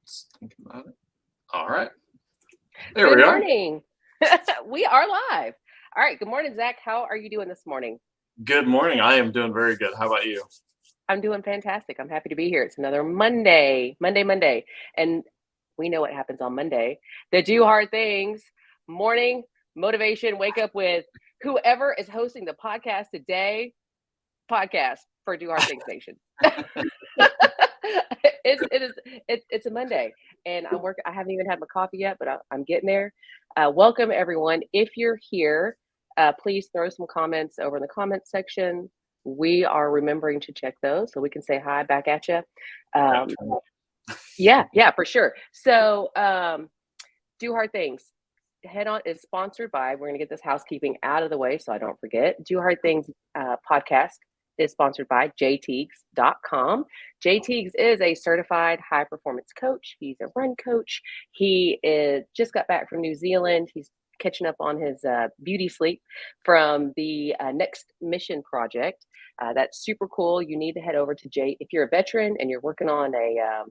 Just thinking about it. All right. There Good we are. morning. We are live. All right. Good morning, Zach. How are you doing this morning? Good morning. I am doing very good. How about you? I'm doing fantastic. I'm happy to be here. It's another Monday. And we know what happens on Monday. The do hard things, morning motivation, wake up with whoever is hosting the podcast today, podcast for Do Hard Things Nation. It's a Monday, and I'm working. I haven't even had my coffee yet, but I'm getting there. Welcome everyone. If you're here, please throw some comments over in the comment section. We are remembering to check those so we can say hi back at you. Um, Definitely. yeah, for sure. So, Do Hard Things. Head on is sponsored by. We're going to get this housekeeping out of the way so I don't forget. Do Hard Things podcast is sponsored by jteagues.com. jteagues is a certified high performance coach. He's a run coach. He is just got back from New Zealand. He's catching up on his beauty sleep from the Next Mission project. That's super cool. You need to head over to if you're a veteran and you're working on a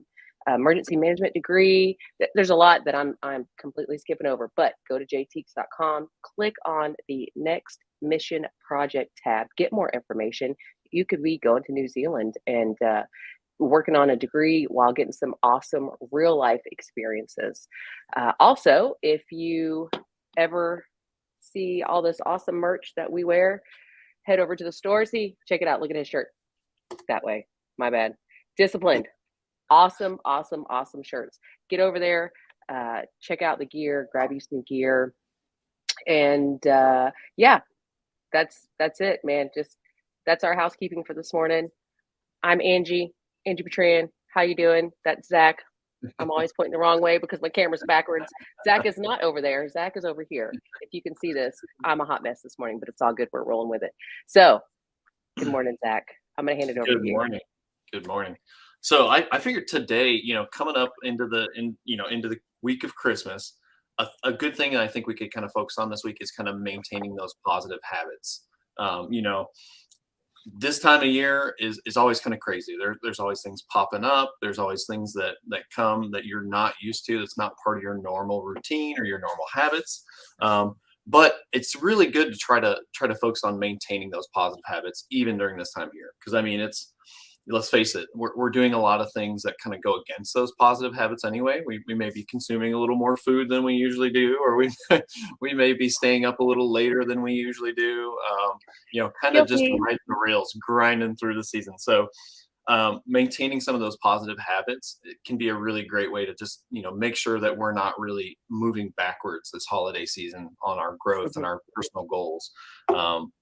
emergency management degree. There's a lot that I'm completely skipping over, but go to jteaks.com, click on the Next Mission Project tab, get more information. You could be going to New Zealand and working on a degree while getting some awesome real life experiences. Also, if you ever see all this awesome merch that we wear, head over to the store. See, check it out. Look at his shirt. That way. My bad. Disciplined. Awesome shirts. Get over there, check out the gear, grab you some gear, and yeah, that's it, man. Just that's our housekeeping for this morning. I'm Angie Petran. How you doing? That's Zach. I'm always pointing the wrong way because my camera's backwards. Zach is not over there. Zach is over here. If you can see this, I'm a hot mess this morning, but it's all good. We're rolling with it. So, good morning, Zach. I'm gonna hand it over Good to you. morning. Good morning. So I figured today, coming up into the week of Christmas, a good thing that I think we could kind of focus on this week is kind of maintaining those positive habits. Um, you know, this time of year is always kind of crazy. There's always things popping up. There's always things that come that you're not used to. That's not part of your normal routine or your normal habits. But it's really good to try to focus on maintaining those positive habits even during this time of year. Because I mean, let's face it, we're doing a lot of things that kind of go against those positive habits anyway. We may be consuming a little more food than we usually do, or we we may be staying up a little later than we usually do. Kind of just Guilty. riding the rails, grinding through the season. So maintaining some of those positive habits, it can be a really great way to just make sure that we're not really moving backwards this holiday season on our growth and Mhm. our personal goals. Um,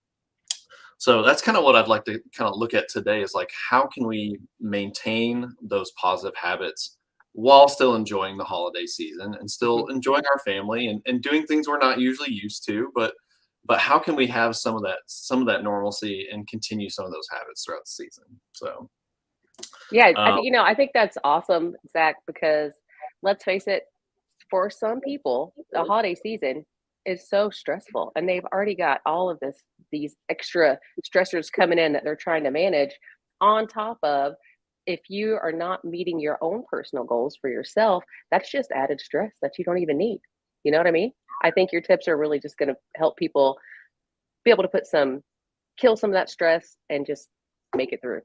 so that's kind of what I'd like to kind of look at today is like, how can we maintain those positive habits while still enjoying the holiday season and Mhm. still enjoying our family and doing things we're not usually used to, but how can we have some of that normalcy and continue some of those habits throughout the season? So Yeah, um, I think that's awesome, Zach, because let's face it, for some people, the holiday season is so stressful and they've already got all of these extra stressors coming in that they're trying to manage on top of if you are not meeting your own personal goals for yourself, that's just added stress that you don't even need. You know what I mean? I think your tips are really just going to help people be able to kill some of that stress and just make it through.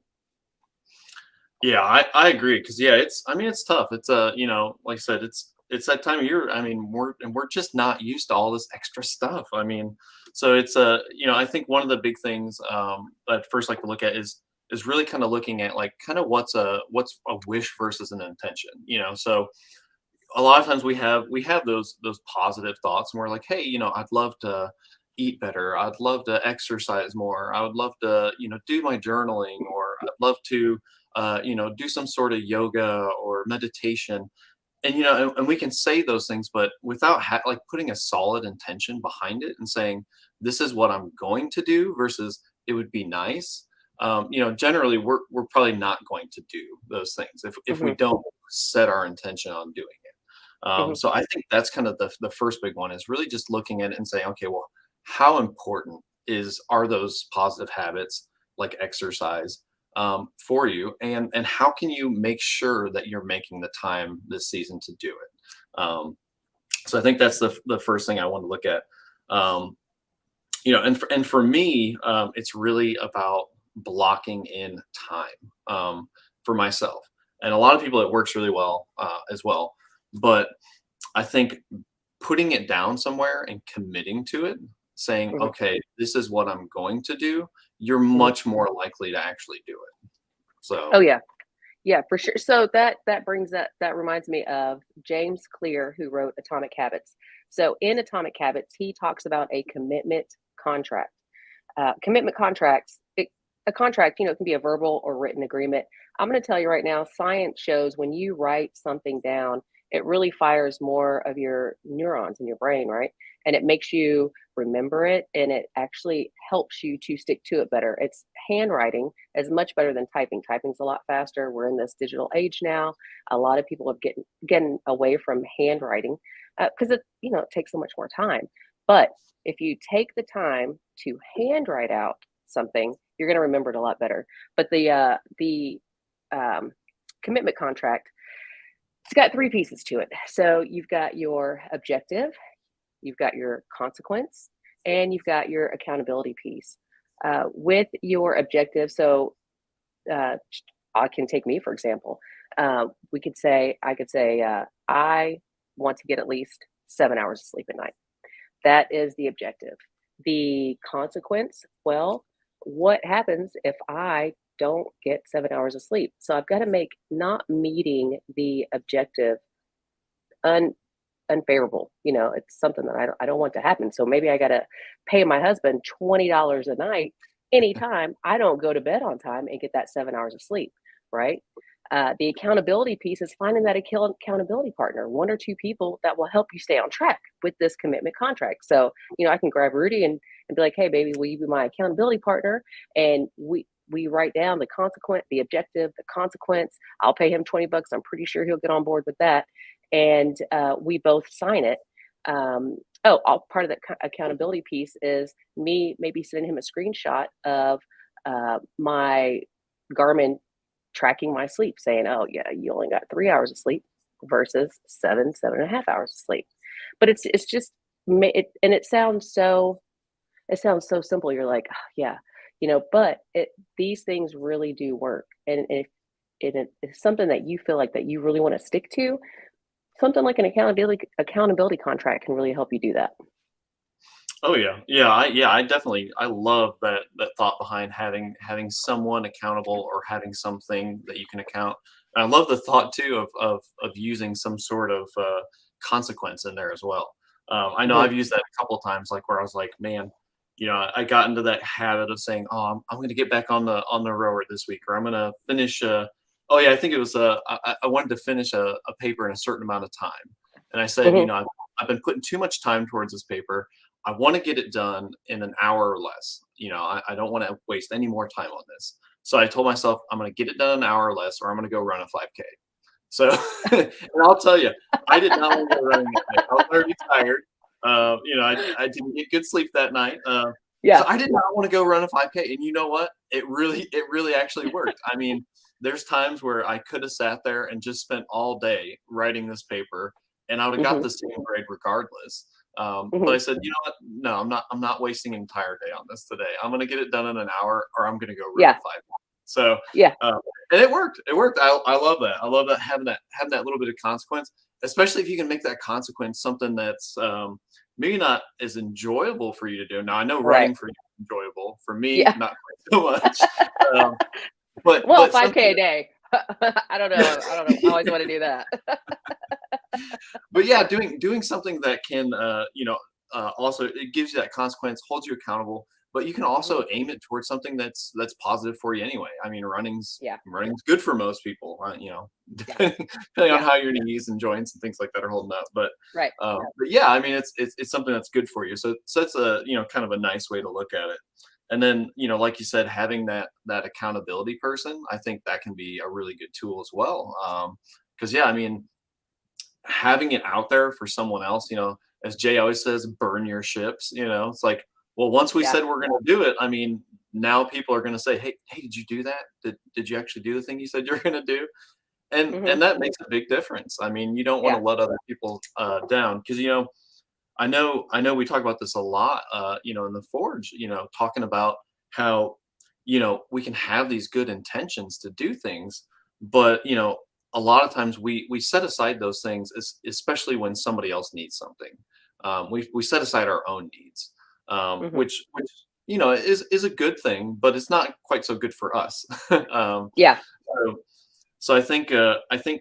Yeah, I agree because yeah, it's tough. It's like I said, it's that time of year. I mean, we're just not used to all this extra stuff. I mean, so it's I think one of the big things I'd first like to look at is really kind of looking at like kind of what's a wish versus an intention. So a lot of times we have those positive thoughts and we're like, hey, I'd love to eat better, I'd love to exercise more, I would love to do my journaling, or I'd love to do some sort of yoga or meditation. And and we can say those things but without like putting a solid intention behind it and saying this is what I'm going to do versus it would be nice. Generally we're probably not going to do those things if we Hmm. don't set our intention on doing it. Hmm. So I think that's kind of the first big one is really just looking at it and saying, okay, well, how important are those positive habits like exercise? for you, and how can you make sure that you're making the time this season to do it? So I think that's the first thing I want to look at. Um, and for me, it's really about blocking in time for myself. And a lot of people, it works really well as well. But I think putting it down somewhere and committing to it, saying, Mhm, okay, this is what I'm going to do, you're mhm. much more likely to actually do it. Oh So, yeah, yeah, for sure. So that reminds me of James Clear, who wrote Atomic Habits. So in Atomic Habits, he talks about a commitment contract. Commitment contracts, a contract, it can be a verbal or written agreement. I'm going to tell you right now, science shows when you write something down, it really fires more of your neurons in your brain, right? And it makes you remember it, and it actually helps you to stick to it better. It's handwriting is much better than typing. Typing's a lot faster. We're in this digital age now. A lot of people are getting away from handwriting because it takes so much more time. But if you take the time to handwrite out something, you're going to remember it a lot better. But the um, commitment contract, it's got three pieces to it. So you've got your objective, you've got your consequence, and you've got your accountability piece. With your objective, so uh, I can take me for example. I could say, I want to get at least 7 hours of sleep at night. That is the objective. The consequence, well, what happens if I don't get 7 hours of sleep? So I've got to make not meeting the objective un, unfavorable. It's something that I don't want to happen. So maybe I got to pay my husband $20 a night anytime I don't go to bed on time and get that 7 hours of sleep, right? The accountability piece is finding that accountability partner, one or two people that will help you stay on track with this commitment contract. So, I can grab Rudy and be like, hey, baby, will you be my accountability partner? And we write down the consequence, the objective, the consequence. I'll pay him $20. I'm pretty sure he'll get on board with that. And we both sign it. Part of the accountability piece is me maybe sending him a screenshot of my Garmin tracking my sleep, saying, "Oh yeah, you only got 3 hours of sleep versus 7.5 hours of sleep." But it's just and it sounds so simple. You're like, oh, yeah, but these things really do work, and if it's something that you feel like that you really want to stick to, something like an accountability contract can really help you do that. oh yeah, I definitely I love that thought behind having someone accountable or having something that you can account. And I love the thought too of using some sort of consequence in there as well. I know Mhm, I've used that a couple of times, like where I was like, man, I got into that habit of saying, oh, I'm going to get back on the rower this week, or I'm going to finish. Oh yeah, I think it was I wanted to finish a paper in a certain amount of time, and I said, mhm, I've been putting too much time towards this paper. I want to get it done in an hour or less. I don't want to waste any more time on this. So I told myself I'm going to get it done in an hour or less, or I'm going to go run a 5K. So, and I'll tell you, I did not want to go running that day. I was already tired. I didn't get good sleep that night. So yeah, I did not want to go run a 5K. And you know what? It really actually worked. I mean, there's times where I could have sat there and just spent all day writing this paper, and I would have got mhm, the same grade regardless. But mhm, I said, you know what? No, I'm not wasting an entire day on this today. I'm going to get it done in an hour, or I'm going to go run yeah, a 5K. So, yeah, uh, and it worked. It worked. I love that. I love that having that little bit of consequence, especially if you can make that consequence something that's maybe not as enjoyable for you to do. Now I know right, running for you is enjoyable. For me, yeah. not quite so much. Um, but Well, but 5K something a day. I don't know. I don't know. I always want to do that. but yeah, doing something that can also it gives you that consequence, holds you accountable, but you can Mhm, also aim it towards something that's positive for you anyway. I mean, yeah, running's good for most people, yeah, depending on yeah, how your knees and joints and things like that are holding up. right. But yeah, I mean, it's something that's good for you. So it's a kind of a nice way to look at it. And then like you said, having that accountability person, I think that can be a really good tool as well. Because yeah, I mean, having it out there for someone else, as Jay always says, burn your ships. It's like, well, once we Yeah, said we're going to do it, I mean, now people are going to say, hey, did you do that? Did you actually do the thing you said you were going to do? And Hmm. that makes a big difference. I mean, you don't want to Yeah. let other people down, because I know we talk about this a lot, in the Forge, talking about how, we can have these good intentions to do things, but, a lot of times we set aside those things, especially when somebody else needs something. We set aside our own needs, Hmm. which is a good thing, but it's not quite so good for us. Yeah. So, so I think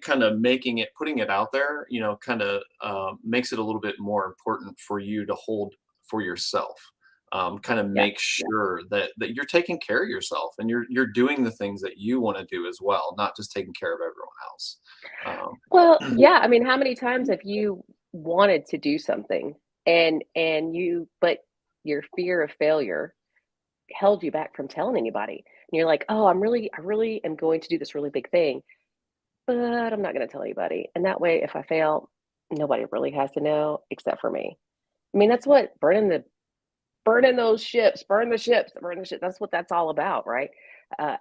kind of putting it out there, kind of makes it a little bit more important for you to hold for yourself. Kind of Yeah. make sure that you're taking care of yourself, and you're doing the things that you want to do as well, not just taking care of everyone else. Well, Um, yeah, I mean, how many times have you wanted to do something and you but your fear of failure held you back from telling anybody? And you're like, "Oh, I really am going to do this really big thing, but I'm not gonna tell anybody." And that way, if I fail, nobody really has to know except for me. I mean, that's what burning those ships, burn the ships, burn the ship. That's what that's all about, right? Uh,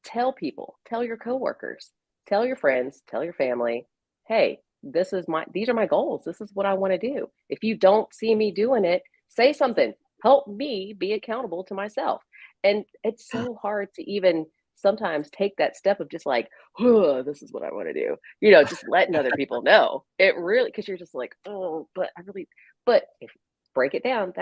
Tell people, tell your coworkers, tell your friends, tell your family, hey, these are my goals. This is what I want to do. If you don't see me doing it, say something. Help me be accountable to myself. And it's so hard to even sometimes take that step of just like, oh, this is what I want to do. Just letting other people know. It really, because you're just like, oh, but if break it down,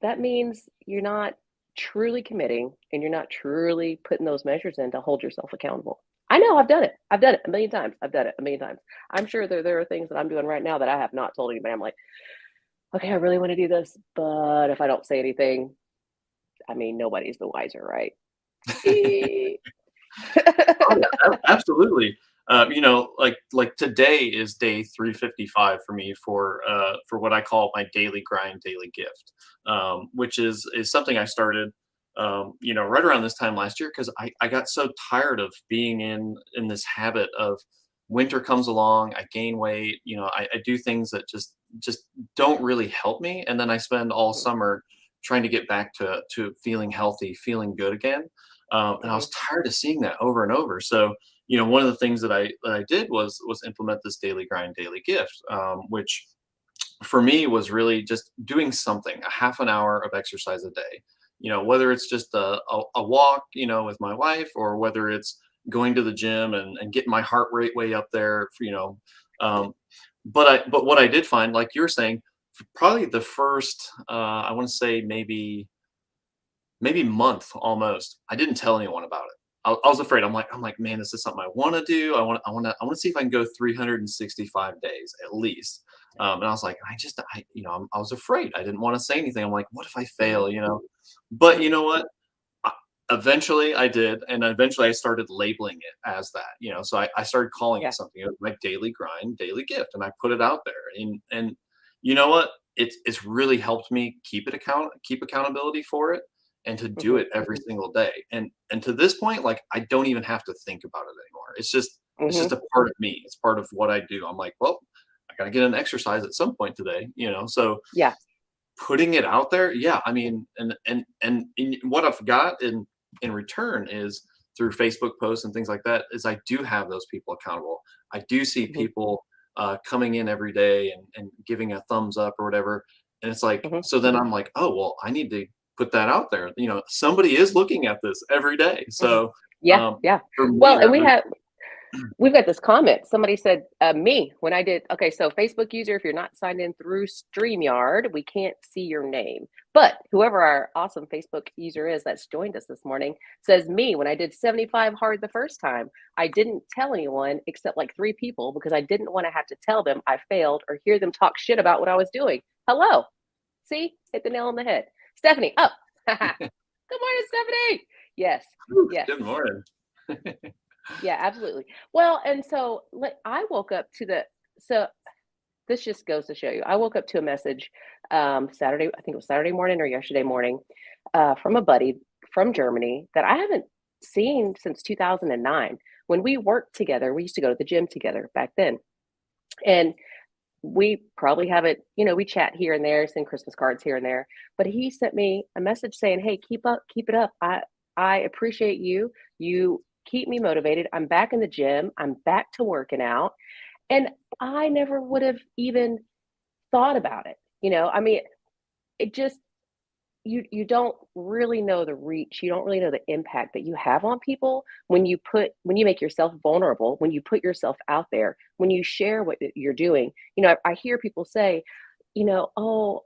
that means you're not truly committing and you're not truly putting those measures in to hold yourself accountable. I know I've done it. I've done it a million times. I've done it a million times. I'm sure there are things that I'm doing right now that I have not told anybody. I'm like, okay, I really want to do this, but if I don't say anything, I mean, nobody's the wiser, right? Oh, yeah, absolutely. Like today is day 355 for me for what I call my daily grind, daily gift, which is something I started, right around this time last year, because I got so tired of being in this habit of winter comes along, I gain weight, I do things that just don't really help me, and then I spend all Mhm, summer trying to get back to feeling healthy, feeling good again. And I mhm, was tired of seeing that over and over. So, one of the things that I did was implement this daily grind, daily gift, which for me was really just doing something, a half an hour of exercise a day. Whether it's just a walk, with my wife, or whether it's going to the gym and getting my heart rate way up there, Um, but what I did find, like you're saying, probably the first, I want to say maybe month almost, I didn't tell anyone about it. I was afraid. I'm like, man, this is something I want to do. I want to see if I can go 365 days at least. And I was like, I was afraid. I didn't want to say anything. I'm like, what if I mhm, fail? But mhm. you know what? I- Eventually I did, and eventually I started labeling it as that. So I started calling it Yeah. something. It was my daily grind, daily gift, and I put it out there. And you know what? It's really helped me keep accountability for it, and to do Mhm, it every single day. And to this point, like, I don't even have to think about it anymore. It's just mhm. a part of me. It's part of what I do. I'm like, well, I gotta get an exercise at some point today. So Yeah. putting it out there, yeah, I mean, and what I've got in return is, through Facebook posts and things like that, is I do have those people accountable. I do see Mhm, people coming in every day and giving a thumbs up or whatever. And it's like, mhm. so then I'm like, oh well, I need to put that out there. Somebody is looking at this every day. Mhm. So Yeah, yeah. for me, Well, and that was we've got this comment. Somebody said, me, when I did, okay, so Facebook user, if you're not signed in through StreamYard, we can't see your name. But whoever our awesome Facebook user is that's joined us this morning says, me, when I did 75 hard the first time, I didn't tell anyone except like three people because I didn't want to have to tell them I failed or hear them talk shit about what I was doing. Hello. See, hit the nail on the head. Stephanie, up. Good morning, Stephanie. Yes, yes. good morning. Yeah, absolutely. Well, and so I woke up to so this just goes to show you. I woke up to a message Saturday, I think it was Saturday morning or yesterday morning, from a buddy from Germany that I haven't seen since 2009. When we worked together, we used to go to the gym together back then. And we probably haven't, we chat here and there, send Christmas cards here and there, but he sent me a message saying, "Hey, keep it up. I appreciate you. You keep me motivated. I'm back in the gym. I'm back to working out." And I never would have even thought about it. I mean, it just you don't really know the reach, you don't really know the impact that you have on people when you make yourself vulnerable, when you put yourself out there, when you share what you're doing. I hear people say, "Oh,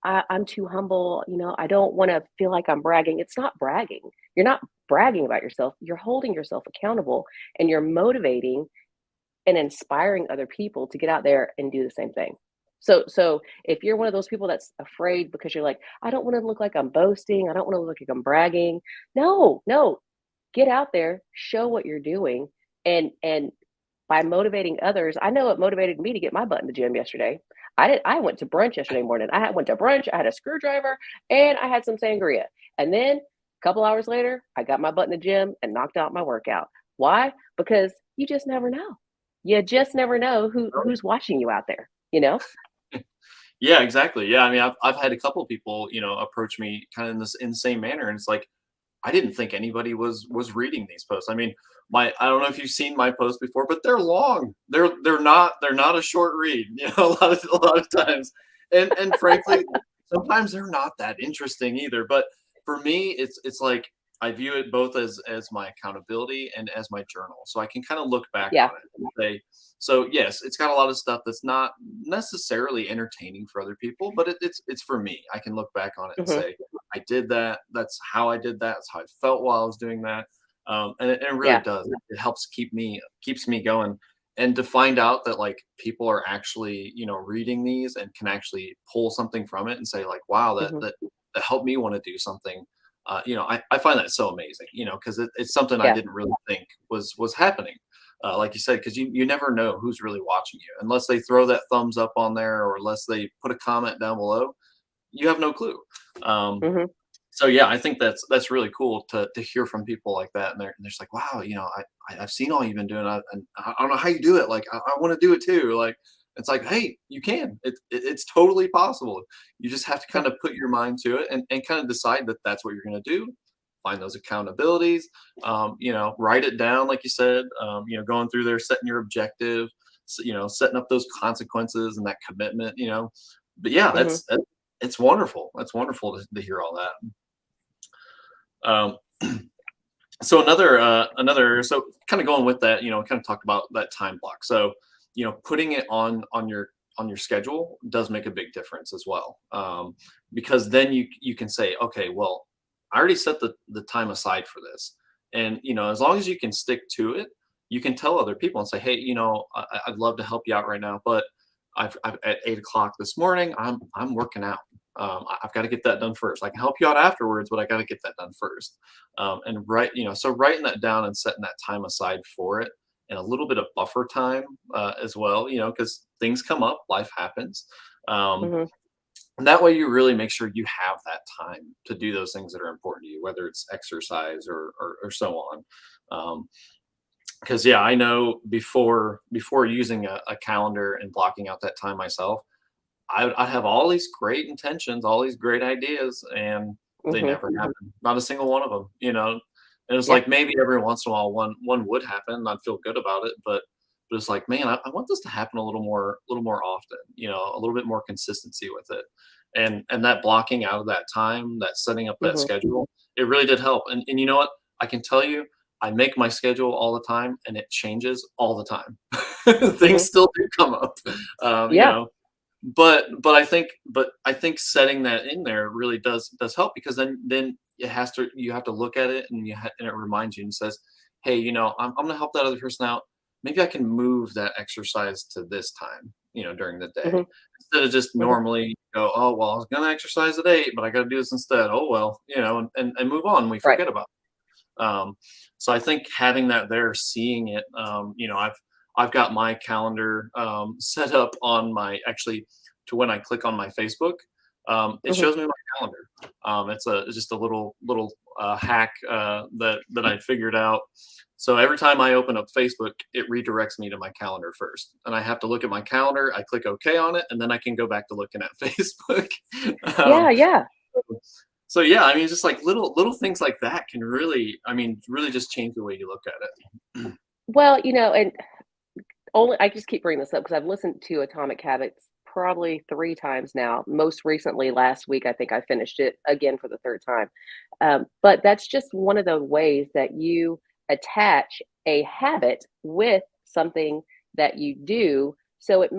I'm too humble. I don't want to feel like I'm bragging." It's not bragging. You're not bragging about yourself. You're holding yourself accountable, and you're motivating and inspiring other people to get out there and do the same thing. So if you're one of those people that's afraid because you're like, "I don't want to look like I'm boasting. I don't want to look like I'm bragging." No, no. Get out there, show what you're doing, and by motivating others, I know it motivated me to get my butt in the gym yesterday. I went to brunch yesterday morning. Went to brunch, I had a screwdriver, and I had some sangria. And then a couple hours later, I got my butt in the gym and knocked out my workout. Why? Because you just never know. You just never know who's watching you out there, you know? Yeah, exactly. Yeah, I mean, I've had a couple of people, approach me kind of in this insane manner, and it's like I didn't think anybody was reading these posts. I mean, my I don't know if you've seen my posts before, but they're long. They're not a short read, a lot of times. And frankly, sometimes they're not that interesting either. But for me, it's like I view it both as my accountability and as my journal. So I can kind of look back Yeah. on it and say, so yes, it's got a lot of stuff that's not necessarily entertaining for other people, but it's for me. I can look back on it and Mhm. say, I did that. That's how I did that. That's how I felt while I was doing that. And it really Yeah. does. It helps keeps me going. And to find out that like people are actually, reading these and can actually pull something from it and say like, wow, that Mhm. that, that helped me want to do something. I find that so amazing, because it's something I Yeah. didn't really think was happening. Like you said, because you never know who's really watching you unless they throw that thumbs up on there or unless they put a comment down below. You have no clue. Um, Mhm. so yeah, I think that's really cool to hear from people like that, and they're just like, wow, I've seen all you've been doing, and I don't know how you do it. Like, I want to do it too. Like, it's like, hey, you can. It's totally possible. You just have to Yeah. kind of put your mind to it and kind of decide that that's what you're going to do. Find those accountabilities. Write it down, like you said. Going through there, setting your objective. Setting up those consequences and that commitment. But yeah, Mhm. it's wonderful. It's wonderful to hear all that. Um, so so kind of going with that, kind of talked about that time block. So, putting it on your schedule does make a big difference as well. Because then you can say, okay, well, I already set the time aside for this. And, as long as you can stick to it, you can tell other people and say, hey, I'd love to help you out right now, but I've at 8 o'clock this morning, I'm working out. I've got to get that done first. I can help you out afterwards, but I got to get that done first. And so writing that down and setting that time aside for it, and a little bit of buffer time as well, because things come up, life happens. Um, Mhm. and that way, you really make sure you have that time to do those things that are important to you, whether it's exercise or so on. Because yeah, I know before using a calendar and blocking out that time myself, I have all these great intentions, all these great ideas, and they Mhm. never happen. Not a single one of them. And it's Yeah. like maybe every once in a while one would happen, and I'd feel good about it, but it's like, man, I want this to happen a little more often. A little bit more consistency with it, and that blocking out of that time, that setting up that Mhm. schedule, it really did help. And you know what? I can tell you, I make my schedule all the time, and it changes all the time. Things Mhm. still do come up, um, you Yeah. know, but I think setting that in there really does help because then you have to look at it and it reminds you and says, hey, I'm gonna help that other person out. Maybe I can move that exercise to this time, during the day Mhm. instead of just Mhm. normally go, oh well, I was gonna exercise at 8, but I got to do this instead. Oh well, and move on. We Right. forget about it. So I think having that there, seeing it, I've got my calendar set up on my actually to when I click on my Facebook, it Mhm. shows me my calendar. It's just a little hack that I figured out. So every time I open up Facebook, it redirects me to my calendar first, and I have to look at my calendar. I click OK on it, and then I can go back to looking at Facebook. Yeah, um, yeah. so yeah, I mean, just like little things like that can really, I mean, really just change the way you look at it. Well, and only I just keep bringing this up because I've listened to Atomic Habits probably 3 times now. Most recently, last week, I think I finished it again for the 3rd time. But that's just one of the ways that you attach a habit with something that you do, so it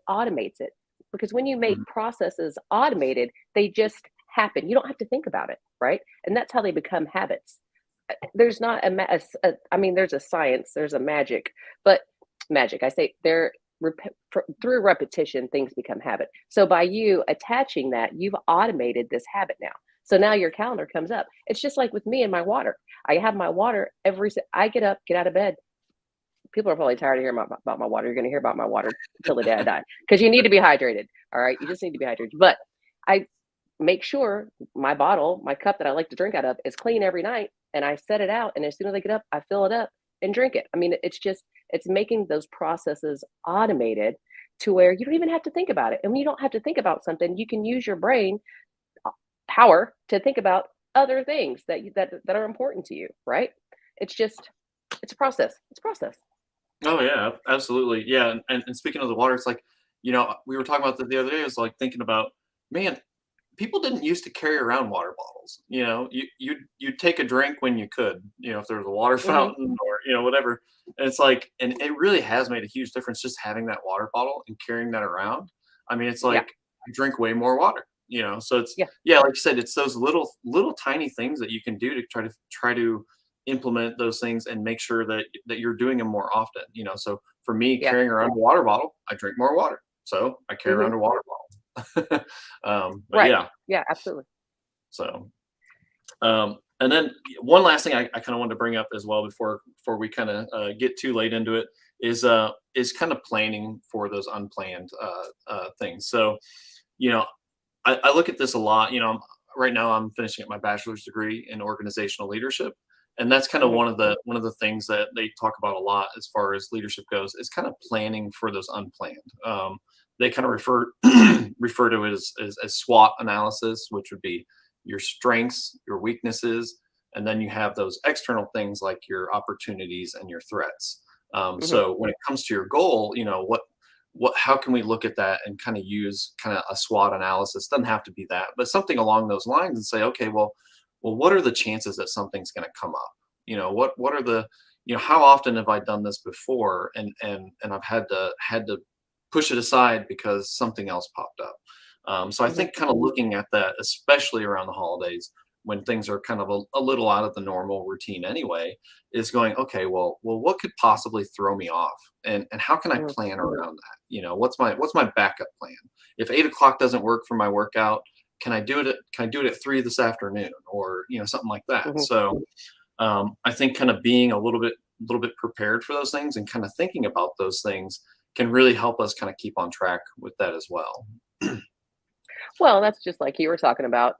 automates it. Because when you make Mhm. processes automated, they just happen. You don't have to think about it, right? And that's how they become habits. There's not I mean, there's a science, there's a magic, but magic. I say there through repetition, things become habit. So by you attaching that, you've automated this habit now. So now your calendar comes up. It's just like with me and my water. I have my water I get up, get out of bed. People are probably tired of hearing about my water. You're going to hear about my water till the day I die because you need to be hydrated. All right. You just need to be hydrated. But I make sure my bottle, my cup that I like to drink out of is clean every night and I set it out. And as soon as I get up, I fill it up and drink it. I mean, it's making those processes automated to where you don't even have to think about it. And when you don't have to think about something, you can use your brain power to think about other things that are important to you, right? It's just, it's a process. It's a process. Oh yeah, absolutely. Yeah, and speaking of the water, it's like, we were talking about that the other day. I was like thinking about, man, people didn't used to carry around water bottles. You'd take a drink when you could, if there was a water Hmm. fountain or whatever. And it's like, and it really has made a huge difference just having that water bottle and carrying that around. I mean, it's Yeah. like I drink way more water. So it's, Yeah. yeah, like you said, it's those little tiny things that you can do to try to implement those things and make sure that you're doing them more often. So for me, Yeah. carrying around a water bottle, I drink more water, so I carry Hmm. around a water bottle. But Right. yeah, Yeah. Absolutely. so and then one last thing I kind of wanted to bring up as well before we kind of get too late into it is kind of planning for those unplanned things. So you know I look at this a lot. Right now I'm finishing up my bachelor's degree in organizational leadership, and that's kind of Hmm. one of the things that they talk about a lot as far as leadership goes. Is kind of planning for those unplanned. They kind of refer to it as SWOT analysis, which would be your strengths, your weaknesses, and then you have those external things like your opportunities and your threats. Hmm. So when it comes to your goal, how can we look at that and kind of use kind of a SWOT analysis? Doesn't have to be that, but something along those lines and say, okay, well, what are the chances that something's going to come up? What are the, how often have I done this before and I've had to push it aside because something else popped up. So I Hmm. think kind of looking at that, especially around the holidays when things are kind of a little out of the normal routine anyway, is going, okay, well, what could possibly throw me off, and how can I Hmm. plan around that? What's my backup plan? If 8 o'clock doesn't work for my workout, can I do it at 3 this afternoon, or something like that? Hmm. So I think kind of being a little bit prepared for those things and kind of thinking about those things can really help us kind of keep on track with that as well. Well, that's just like you were talking about,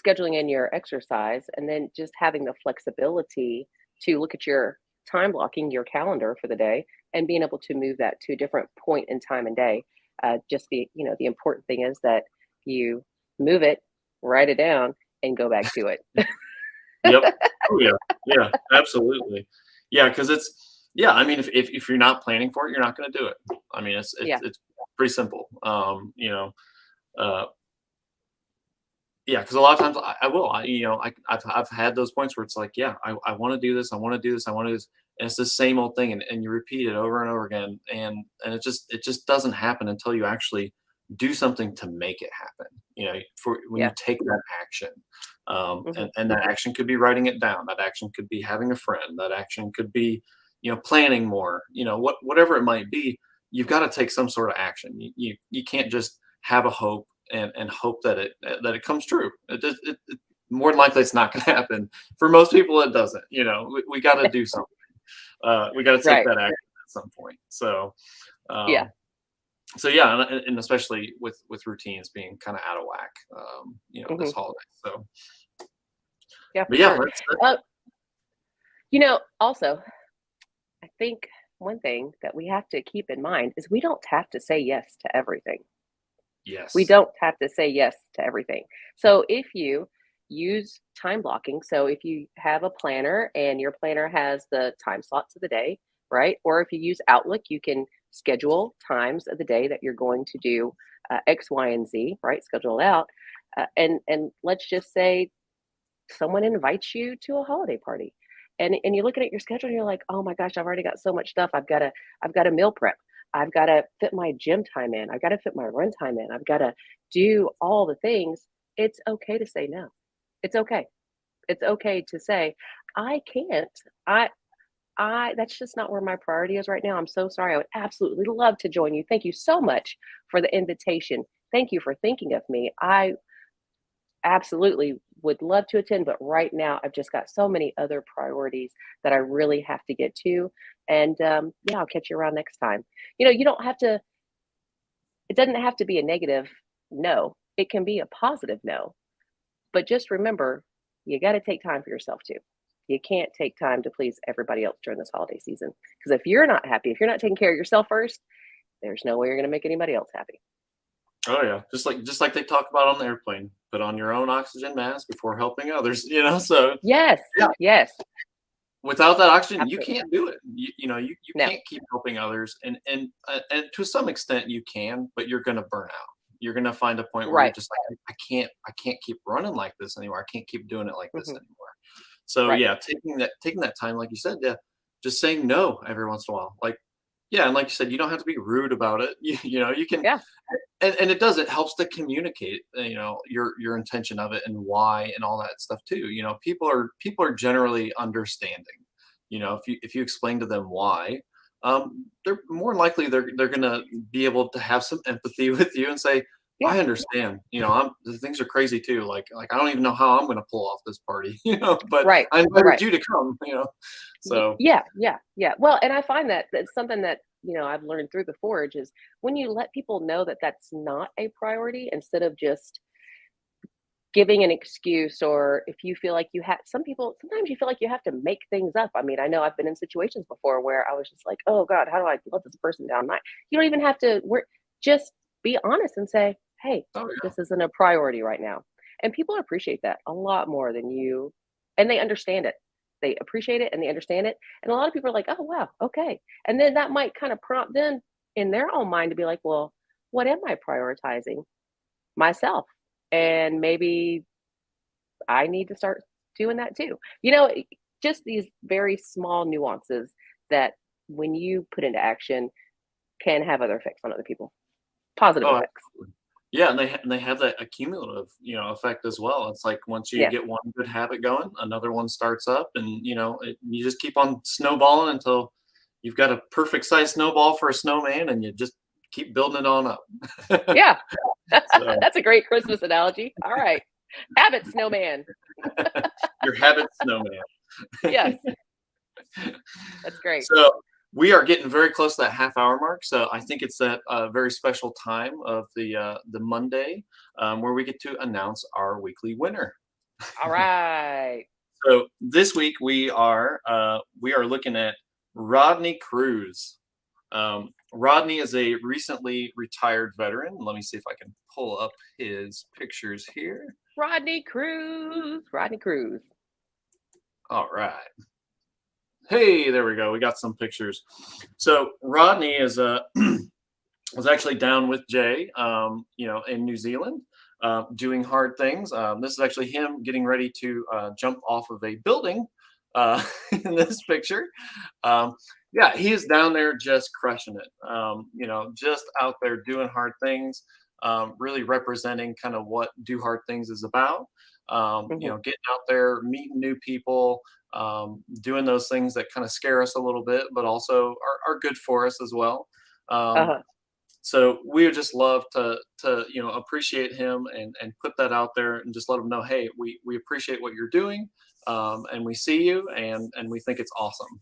scheduling in your exercise and then just having the flexibility to look at your time blocking, your calendar for the day, and being able to move that to a different point in time and day. The important thing is that you move it, write it down, and go back to it. Yep. Oh yeah. Yeah. Absolutely. Yeah. Because yeah. I mean, if you're not planning for it, you're not going to do it. I mean, it's it's Yeah. it's pretty simple. Uh, yeah. Because a lot of times I will. I've had those points where it's like, yeah, I want to do this. I want to do this. I want to do this. And it's the same old thing, and you repeat it over and over again, and it just doesn't happen until you actually do something to make it happen. For when you Yeah. take that action, Hmm. and that action could be writing it down. That action could be having a friend. That action could be, planning more. Whatever it might be, you've got to take some sort of action. You can't just have a hope and hope that it comes true. More than likely it's not going to happen. For most people, it doesn't. We got to do something. We got to take Right. that action at some point. So, Yeah. um, so yeah, and especially with routines being kind of out of whack, this Hmm. holiday. So, Yeah, but for yeah, sure. that's Uh, Also, I think one thing that we have to keep in mind is we don't have to say yes to everything. We Yes. don't have to say yes to everything. So if you use time blocking, so if you have a planner and your planner has the time slots of the day, right? Or if you use Outlook, you can schedule times of the day that you're going to do X, Y, and Z, right? Schedule it out. And let's just say someone invites you to a holiday party, and you're looking at your schedule and you're like, oh my gosh, I've already got so much stuff. I've got to meal prep. I've got to fit my gym time in. I've got to fit my run time in. I've got to do all the things. It's okay to say no. It's okay. It's okay to say, I can't. I that's just not where my priority is right now. I'm so sorry. I would absolutely love to join you. Thank you so much for the invitation. Thank you for thinking of me. I absolutely would love to attend, but right now I've just got so many other priorities that I really have to get to. And yeah, I'll catch you around next time. You don't have to, it doesn't have to be a negative no, it can be a positive no. But just remember, you got to take time for yourself too. You can't take time to please everybody else during this holiday season. Because if you're not happy, if you're not taking care of yourself first, there's no way you're going to make anybody else happy. Oh yeah, just like they talk about on the airplane. Put on your own oxygen mask before helping others. So Yes, yeah, yes, without that oxygen, you absolutely. can't do it. You No, can't keep helping others, and to some extent you can, but you're gonna burn out. You're gonna find a point where you're right. just like, I can't keep running like this anymore. I can't keep doing it like this Hmm. anymore. So Right. yeah, taking that time, like you said, yeah, just saying no every once in a while. Like, yeah, and like you said, you don't have to be rude about it. You can, Yeah. and it helps to communicate, your intention of it and why and all that stuff too. People are generally understanding. If you explain to them why, they're more likely they're gonna be able to have some empathy with you and say, Yeah. I understand. The things are crazy too. Like I don't even know how I'm gonna pull off this party. But Right. I invited Right. you to come. So Yeah. Yeah. Yeah. Well, and I find that that's something that, I've learned through the forge is when you let people know that that's not a priority instead of just giving an excuse, or if you feel like you have, sometimes you feel like you have to make things up. I mean, I know I've been in situations before where I was just like, oh God, how do I let this person down? You don't even have to work, just be honest and say, hey, oh yeah. this isn't a priority right now. And people appreciate that a lot more than you, and they understand it. They appreciate it and they understand it. And a lot of people are like, oh wow, okay. And then that might kind of prompt them in their own mind to be like, well, what am I prioritizing? Myself. And maybe I need to start doing that too. Just these very small nuances that when you put into action can have other effects on other people, positive Oh, effects. absolutely. Yeah, and they have that accumulative, effect as well. It's like once you Yes. get one good habit going, another one starts up, and you just keep on snowballing until you've got a perfect size snowball for a snowman, and you just keep building it on up. Yeah. So That's a great Christmas analogy. All right. Habit snowman. your habit snowman. Yes. That's great. So we are getting very close to that half hour mark. So I think it's that very special time of the Monday, where we get to announce our weekly winner. All right. So this week we are looking at Rodney Cruz. Rodney is a recently retired veteran. Let me see if I can pull up his pictures here. Rodney Cruz. Rodney Cruz. All right. Hey, there we go. We got some pictures. So Rodney is was actually down with Jay, in New Zealand, doing hard things. This is actually him getting ready to jump off of a building in this picture. Um, yeah, he is down there just crushing it. Just out there doing hard things, really representing kind of what Do Hard Things is about. Hmm. Getting out there, meeting new people, doing those things that kind of scare us a little bit, but also are good for us as well. Um, Uh-huh. so we would just love to appreciate him and put that out there and just let him know, hey, we appreciate what you're doing, and we see you and we think it's awesome.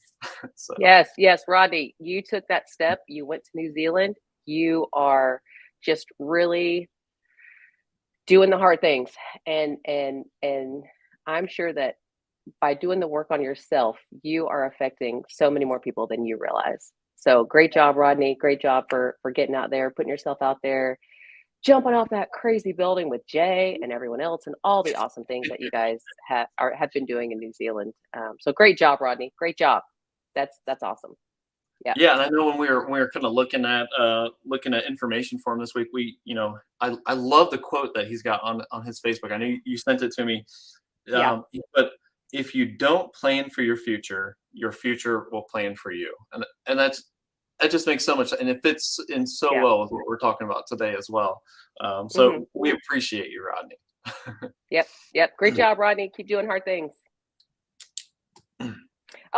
So Yes, yes, Rodney, you took that step. You went to New Zealand. You are just really doing the hard things, and I'm sure that by doing the work on yourself, you are affecting so many more people than you realize. So great job, Rodney. Great job for getting out there, putting yourself out there, jumping off that crazy building with Jay and everyone else, and all the awesome things that you guys have been doing in New Zealand. So great job, Rodney. Great job. That's awesome. Yeah. Yeah, and I know when we were kind of looking at information for him this week, I love the quote that he's got on his Facebook. I know you sent it to me. Yeah. But if you don't plan for your future will plan for you, and that just makes so much, and it fits in so Yeah. well with what we're talking about today as well. Hmm. So we appreciate you, Rodney. Yep. Yep. Great job, Rodney. Keep doing hard things.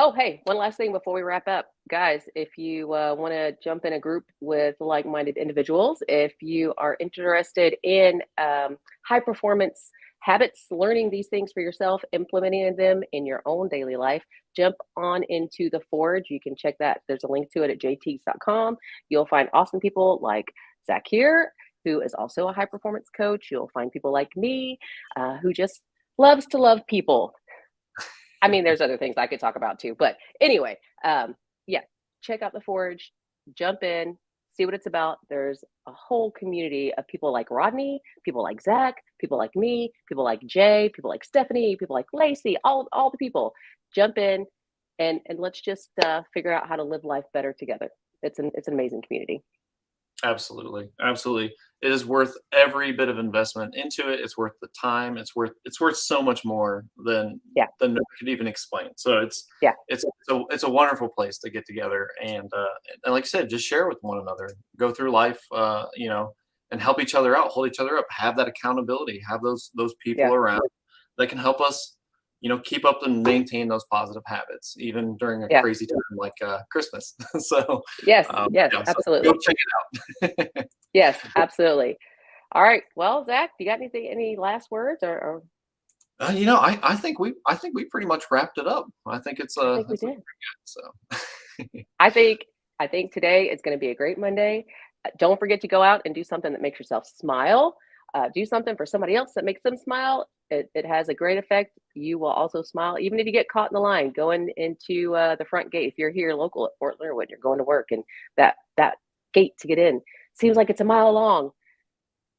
Oh, hey, one last thing before we wrap up. Guys, if you want to jump in a group with like minded individuals, if you are interested in high performance habits, learning these things for yourself, implementing them in your own daily life, jump on into the Forge. You can check that. There's a link to it at jteeks.com. You'll find awesome people like Zach here, who is also a high performance coach. You'll find people like me, who just loves to love people. I mean, there's other things I could talk about too, but anyway, yeah, check out the Forge, jump in, see what it's about. There's a whole community of people like Rodney, people like Zach, people like me, people like Jay, people like Stephanie, people like Lacey, all the people. Jump in and let's just figure out how to live life better together. It's an amazing community. Absolutely, absolutely. It is worth every bit of investment into it. It's worth the time. It's worth so much more Yeah, than I could even explain. So yeah, it's a wonderful place to get together and like I said, just share with one another, go through life, and help each other out, hold each other up, have that accountability, have those yeah, people around that can help us, keep up and maintain those positive habits, even during a yeah. crazy time like Christmas. So, Yes, yes, so go absolutely. check it out. Yes, absolutely. All right. Well, Zach, you got any last words or I think we pretty much wrapped it up. I think I think we it's did. pretty good. So, I think I think today is going to be a great Monday. Don't forget to go out and do something that makes yourself smile. Do something for somebody else that makes them smile. It has a great effect. You will also smile, even if you get caught in the line going into the front gate. If you're here local at Fort Leonard, you're going to work, and that gate to get in seems like it's a mile long.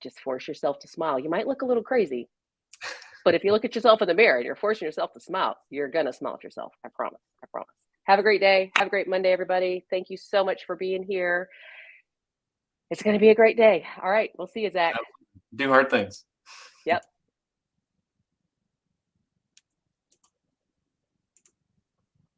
Just force yourself to smile. You might look a little crazy, but if you look at yourself in the mirror and you're forcing yourself to smile, you're gonna smile at yourself. I promise. I promise. Have a great day. Have a great Monday, everybody. Thank you so much for being here. It's going to be a great day. All right. We'll see you, Zach. do hard things. Yep.